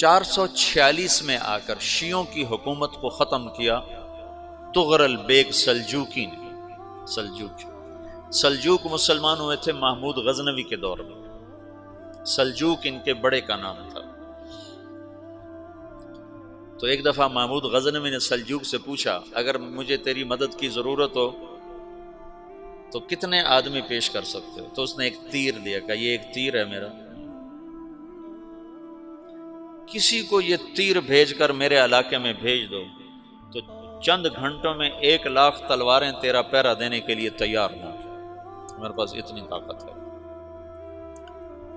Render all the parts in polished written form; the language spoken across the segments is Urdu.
446 میں آ کر شیعوں کی حکومت کو ختم کیا تغرل بیگ سلجوکی نے۔ سلجوک مسلمان ہوئے تھے محمود غزنوی کے دور میں، سلجوک ان کے بڑے کا نام تھا۔ تو ایک دفعہ محمود غزنوی نے سلجوک سے پوچھا اگر مجھے تیری مدد کی ضرورت ہو تو کتنے آدمی پیش کر سکتے ہو؟ تو اس نے ایک تیر دیا، کہا یہ ایک تیر ہے میرا، کسی کو یہ تیر بھیج کر میرے علاقے میں بھیج دو تو چند گھنٹوں میں 1,00,000 تلواریں تیرا پہرا دینے کے لیے تیار ہوں، میرے پاس اتنی طاقت ہے۔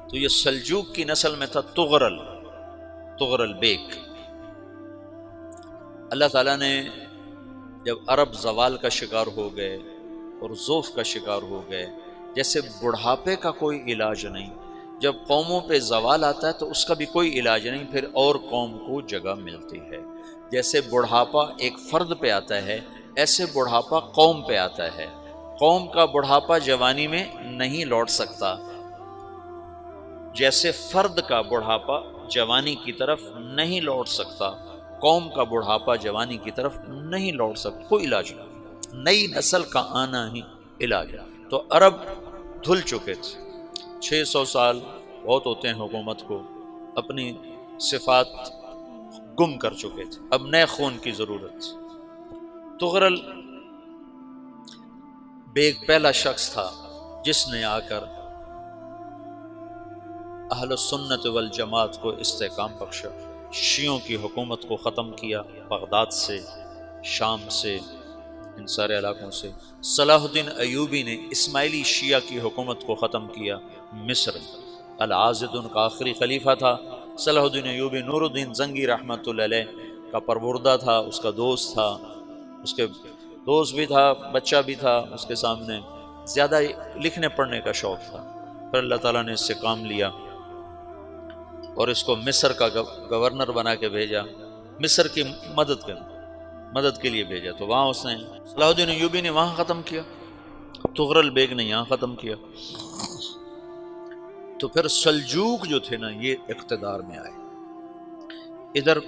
تو یہ سلجوک کی نسل میں تھا تغرل بیگ۔ اللہ تعالیٰ نے جب عرب زوال کا شکار ہو گئے اور ضعف کا شکار ہو گئے، جیسے بڑھاپے کا کوئی علاج نہیں، جب قوموں پہ زوال آتا ہے تو اس کا بھی کوئی علاج نہیں، پھر اور قوم کو جگہ ملتی ہے۔ جیسے بڑھاپا ایک فرد پہ آتا ہے، ایسے بڑھاپا قوم پہ آتا ہے۔ قوم کا بڑھاپا جوانی میں نہیں لوٹ سکتا، جیسے فرد کا بڑھاپا جوانی کی طرف نہیں لوٹ سکتا، قوم کا بڑھاپا جوانی کی طرف نہیں لوٹ سکتا، کوئی علاج نہیں، نئی نسل کا آنا ہی علاج ہے۔ تو عرب دھل چکے تھے، 600 سال بہت ہوتے ہیں حکومت کو، اپنی صفات گم کر چکے تھے، اب نئے خون کی ضرورت تھی۔ تغرل بیگ پہلا شخص تھا جس نے آ کر اہل السنت والجماعت کو استحکام بخشا، شیعوں کی حکومت کو ختم کیا، بغداد سے، شام سے، ان سارے علاقوں سے۔ صلاح الدین ایوبی نے اسماعیلی شیعہ کی حکومت کو ختم کیا، مصر۔ العاضد ان کا آخری خلیفہ تھا صلاح الدین ایوبی، نور الدین زنگی رحمۃ اللہ علیہ کا پروردہ تھا، اس کا دوست تھا، اس کے دوست بھی تھا، بچہ بھی تھا اس کے سامنے، زیادہ لکھنے پڑھنے کا شوق تھا۔ پھر اللہ تعالیٰ نے اس سے کام لیا اور اس کو مصر کا گورنر بنا کے بھیجا، مصر کی مدد کے لیے بھیجا، تو وہاں اس نے صلاح الدین ایوبی نے وہاں ختم کیا، تغرل بیگ نے یہاں ختم کیا۔ تو پھر سلجوک جو تھے نا یہ اقتدار میں آئے، ادھر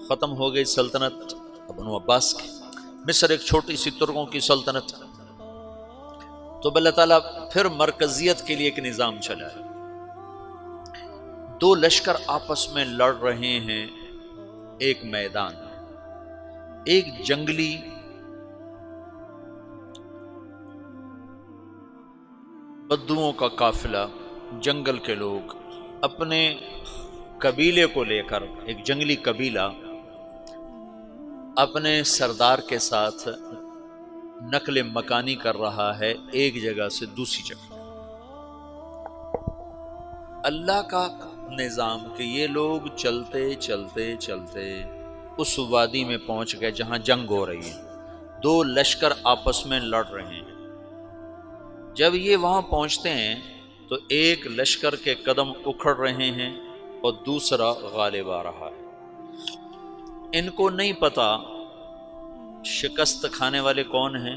ختم ہو گئی سلطنت بنو عباس کی، مصر ایک چھوٹی سی ترکوں کی سلطنت، تو اللہ تعالیٰ پھر مرکزیت کے لیے ایک نظام چلا ہے۔ دو لشکر آپس میں لڑ رہے ہیں ایک میدان میں، ایک جنگلی بدوؤں کا قافلہ، جنگل کے لوگ اپنے قبیلے کو لے کر، ایک جنگلی قبیلہ اپنے سردار کے ساتھ نقل مکانی کر رہا ہے ایک جگہ سے دوسری جگہ۔ اللہ کا نظام کہ یہ لوگ چلتے چلتے چلتے اس وادی میں پہنچ گئے جہاں جنگ ہو رہی ہے، دو لشکر آپس میں لڑ رہے ہیں۔ جب یہ وہاں پہنچتے ہیں تو ایک لشکر کے قدم اکھڑ رہے ہیں اور دوسرا غالب آ رہا ہے۔ ان کو نہیں پتا شکست کھانے والے کون ہیں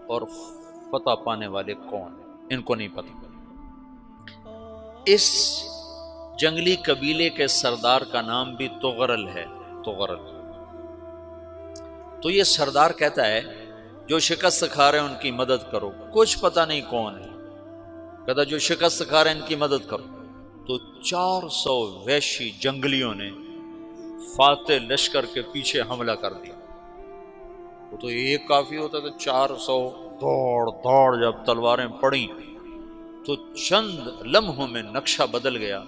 اور فتح پانے والے کون ہیں، ان کو نہیں پتا۔ اس جنگلی قبیلے کے سردار کا نام بھی تغرل ہے، تغرل۔ تو یہ سردار کہتا ہے جو شکست کھا رہے ہیں ان کی مدد کرو، کچھ پتہ نہیں کون ہے، کہتا جو شکست کھا رہے ہیں ان کی مدد کرو۔ تو 400 وحشی جنگلیوں نے فاتح لشکر کے پیچھے حملہ کر دیا۔ وہ تو ایک کافی ہوتا تھا، 400 دوڑ جب تلواریں پڑیں تو چند لمحوں میں نقشہ بدل گیا،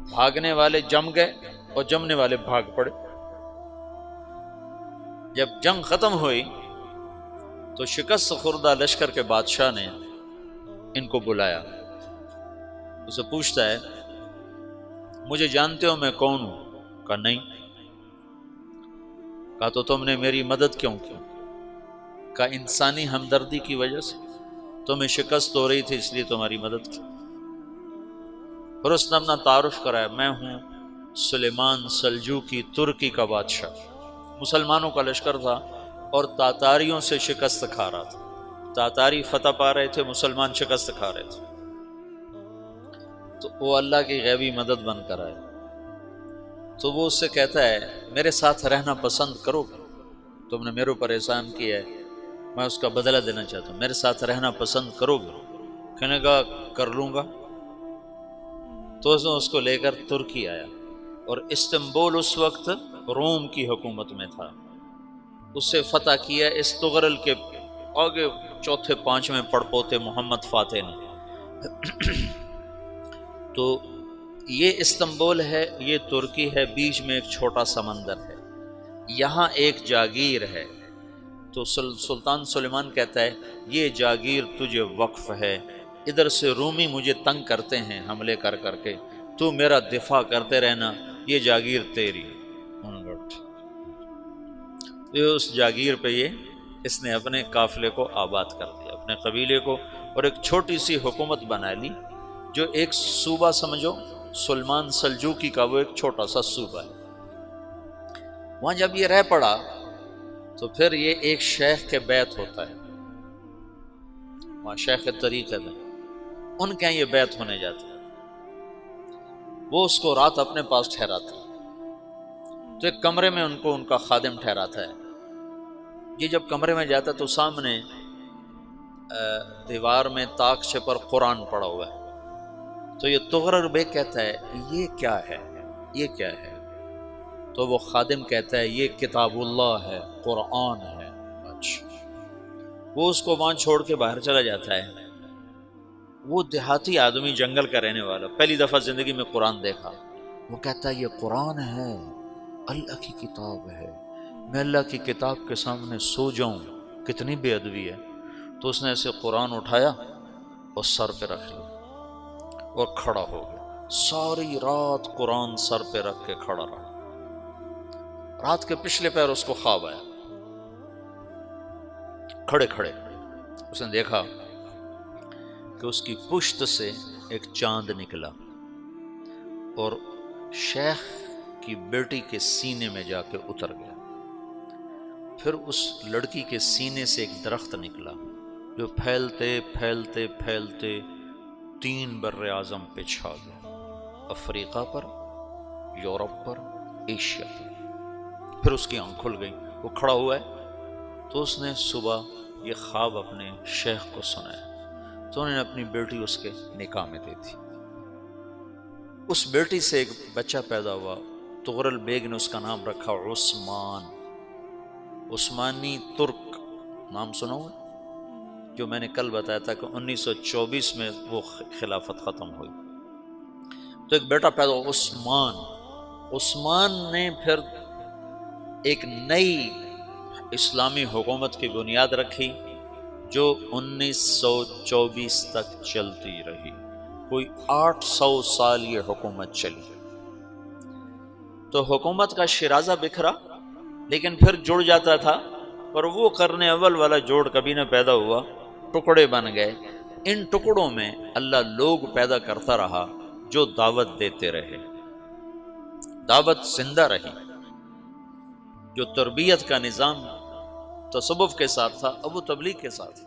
بھاگنے والے جم گئے اور جمنے والے بھاگ پڑے۔ جب جنگ ختم ہوئی تو شکست خوردہ لشکر کے بادشاہ نے ان کو بلایا، اسے پوچھتا ہے مجھے جانتے ہو میں کون ہوں؟ کہا نہیں۔ کہا تو تم نے میری مدد کیوں کی؟ کہا انسانی ہمدردی کی وجہ سے، تمہیں شکست ہو رہی تھی اس لیے تمہاری مدد کی۔ پھر اس نے اپنا تعارف کرایا، میں ہوں سلیمان سلجوکی، ترکی کا بادشاہ۔ مسلمانوں کا لشکر تھا اور تاتاریوں سے شکست کھا رہا تھا، تاتاری فتح پا رہے تھے، مسلمان شکست کھا رہے تھے۔ تو وہ اللہ کی غیبی مدد بن کر آئے، تو وہ اس سے کہتا ہے میرے ساتھ رہنا پسند کرو گے؟ تم نے میرے اوپر احسان کیا ہے، میں اس کا بدلہ دینا چاہتا ہوں، میرے ساتھ رہنا پسند کرو گے؟ کہنے کا کر لوں گا۔ تو اس نے اس کو لے کر ترکی آیا، اور استنبول اس وقت روم کی حکومت میں تھا، اس سے فتح کیا اس تغرل کے آگے چوتھے پانچویں پڑپوتے محمد فاتح نے۔ تو یہ استنبول ہے، یہ ترکی ہے، بیچ میں ایک چھوٹا سمندر ہے، یہاں ایک جاگیر ہے۔ تو سلطان سلیمان کہتا ہے یہ جاگیر تجھے وقف ہے، ادھر سے رومی مجھے تنگ کرتے ہیں حملے کر کر کے، تو میرا دفاع کرتے رہنا، یہ جاگیر تیری۔ یہ اس جاگیر پہ اس نے اپنے قافلے کو آباد کر دیا، اپنے قبیلے کو، اور ایک چھوٹی سی حکومت بنا لی، جو ایک صوبہ سمجھو سلمان سلجوقی کا، وہ ایک چھوٹا سا صوبہ ہے۔ وہاں جب یہ رہ پڑا تو پھر یہ ایک شیخ کے بیت ہوتا ہے، وہاں شیخ طریقت ہے، ان کے یہ بیت ہونے جاتا ہے، وہ اس کو رات اپنے پاس ٹھہراتا ہے، تو ایک کمرے میں ان کا خادم ٹھہراتا ہے۔ یہ جب کمرے میں جاتا ہے تو سامنے دیوار میں طاقچے پر قرآن پڑا ہوا ہے، تو یہ تغرل بیگ کہتا ہے یہ کیا ہے، یہ کیا ہے؟ تو وہ خادم کہتا ہے یہ کتاب اللہ ہے، قرآن ہے۔ اچھا، وہ اس کو وہاں چھوڑ کے باہر چلا جاتا ہے۔ وہ دیہاتی آدمی، جنگل کا رہنے والا، پہلی دفعہ زندگی میں قرآن دیکھا، وہ کہتا ہے یہ قرآن ہے، اللہ کی کتاب ہے، میں اللہ کی کتاب کے سامنے سو جاؤں، کتنی بے ادبی ہے۔ تو اس نے ایسے قرآن اٹھایا اور سر پہ رکھ لیا اور کھڑا ہو گیا، ساری رات قرآن سر پہ رکھ کے کھڑا رہا۔ رات کے پچھلے پہر اس کو خواب آیا، کھڑے کھڑے اس نے دیکھا کہ اس کی پشت سے ایک چاند نکلا اور شیخ کی بیٹی کے سینے میں جا کے اتر گیا۔ پھر اس لڑکی کے سینے سے ایک درخت نکلا جو پھیلتے پھیلتے پھیلتے 3 بر اعظم پہ چھا گیا، افریقہ پر، یورپ پر، ایشیا پر۔ پھر اس کی آنکھ کھل گئی، وہ کھڑا ہوا ہے، تو اس نے صبح یہ خواب اپنے شیخ کو سنایا، تو انہوں نے اپنی بیٹی اس کے نکاح میں دی تھی۔ اس بیٹی سے ایک بچہ پیدا ہوا، تغرل بیگ نے اس کا نام رکھا عثمان، عثمانی ترک نام سنا ہوا، جو میں نے کل بتایا تھا کہ 1924 میں وہ خلافت ختم ہوئی۔ تو ایک بیٹا پیدا ہوا عثمان۔ عثمان نے پھر ایک نئی اسلامی حکومت کی بنیاد رکھی جو 1924 تک چلتی رہی، کوئی 800 سال یہ حکومت چلی۔ تو حکومت کا شیرازہ بکھرا، لیکن پھر جڑ جاتا تھا، پر وہ قرن اول والا جوڑ کبھی نہ پیدا ہوا، ٹکڑے بن گئے۔ ان ٹکڑوں میں اللہ لوگ پیدا کرتا رہا جو دعوت دیتے رہے، دعوت زندہ رہی۔ جو تربیت کا نظام تصوف کے ساتھ تھا اب وہ تبلیغ کے ساتھ ہے۔